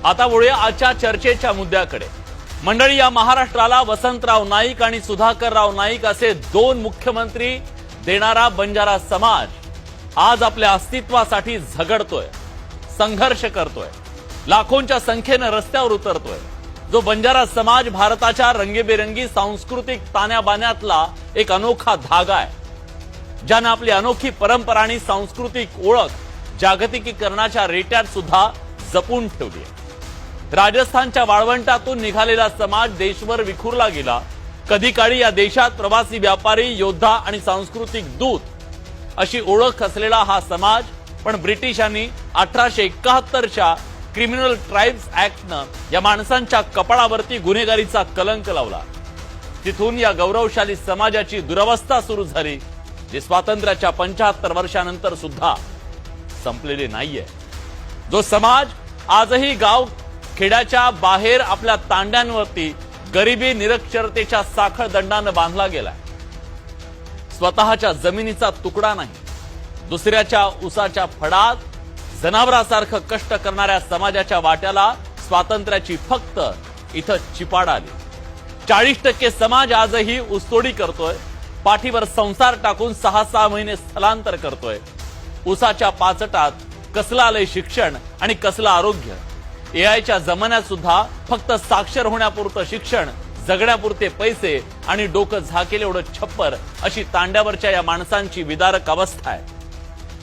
आता वळूया आजच्या चर्चेच्या मुद्द्याकडे। मंडळी, या महाराष्ट्राला वसंतराव नाईक आणि सुधाकरराव नाईक असे दोन मुख्यमंत्री देणारा बंजारा समाज आज आपल्या अस्तित्वासाठी झगडतोय, संघर्ष करतोय, लाखोंच्या संख्येने रस्त्यावर उतरतोय। जो बंजारा समाज भारताच्या रंगीबेरंगी सांस्कृतिक ताण्याबाण्यातला एक अनोखा धागा आहे, ज्याने आपली अनोखी परंपरा आणि सांस्कृतिक ओळख जागतिकीकरणाच्या रेट्यात सुद्धा जपून ठेवली आहे। राजस्थानच्या वाळवंटातून निघालेला समाज देशभर विखुरला गेला। कधी काळी या देशात प्रवासी व्यापारी, योद्धा आणि सांस्कृतिक दूत अशी ओळख असलेला हा समाज पण ब्रिटिशांनी 1871च्या क्रिमिनल ट्राइब्स ऍक्टनं या माणसांच्या कपाळावरती गुन्हेगारीचा कलंक लावला। तिथून या गौरवशाली समाजाची दुरवस्था सुरू झाली, जी स्वातंत्र्याच्या 75 वर्षानंतर सुद्धा संपलेली नाहीये। जो समाज आजही गाव खेड्याच्या बाहेर आपल्या तांड्यांवरती गरिबी निरक्षरतेच्या साखळ दंडानं बांधला गेलाय। स्वतःच्या जमिनीचा तुकडा नाही, दुसऱ्याच्या उसाच्या फडात जनावरासारखं कष्ट करणाऱ्या समाजाच्या वाट्याला स्वातंत्र्याची फक्त इथं चिपाड आली। 40% समाज आजही ऊसतोडी करतोय, पाठीवर संसार टाकून 6-6 महिने स्थलांतर करतोय। उसाच्या पाचटात कसलं आलंय शिक्षण आणि कसलं आरोग्य। एआयच्या जमान्यात सुद्धा फक्त साक्षर होण्यापुरतं शिक्षण, जगण्यापुरते पैसे आणि डोकं झाकेल एवढं छप्पर अशी तांड्यावरच्या या माणसांची विदारक अवस्था आहे।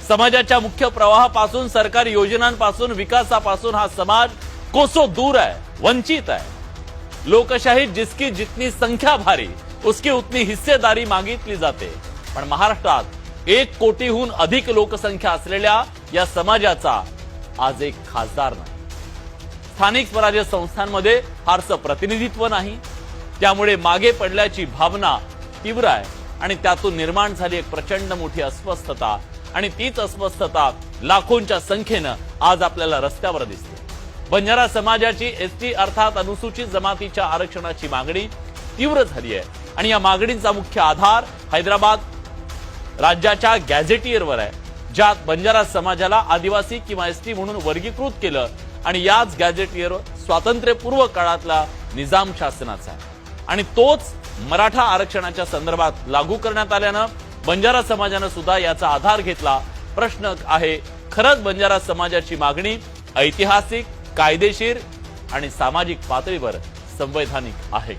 समाजाच्या मुख्य प्रवाहापासून, सरकारी योजनांपासून, विकासापासून हा समाज कोसो दूर आहे, वंचित आहे। लोकशाही जिसकी जितनी संख्या भारी उसकी उतनी हिस्सेदारी मागितली जाते, पण महाराष्ट्रात 1 कोटीहून अधिक लोकसंख्या असलेल्या या समाजाचा आज एक खासदार नाही। स्थानिक स्वराज्य संस्थांमध्ये फारसं प्रतिनिधित्व नाही, त्यामुळे मागे पडल्याची भावना तीव्र आहे आणि त्यातून निर्माण झाली एक प्रचंड मोठी अस्वस्थता, आणि तीच अस्वस्थता लाखोंच्या संख्येनं आज आपल्याला रस्त्यावर दिसते। बंजारा समाजाची एसटी अर्थात अनुसूचित जमातीच्या आरक्षणाची मागणी तीव्र झाली आहे आणि या मागणीचा मुख्य आधार हैदराबाद राज्याच्या गॅझेटियरवर आहे, ज्यात बंजारा समाजाला आदिवासी किंवा एसटी म्हणून वर्गीकृत केलं आणि याच गॅझेटियर स्वातंत्र्यपूर्व काळातला निजाम शासनाचा आहे आणि तोच मराठा आरक्षणाच्या संदर्भात लागू करण्यात आल्यानं बंजारा समाजानं सुद्धा याचा आधार घेतला। प्रश्न आहे, खरंच बंजारा समाजाची मागणी ऐतिहासिक, कायदेशीर आणि सामाजिक पातळीवर संवैधानिक आहे?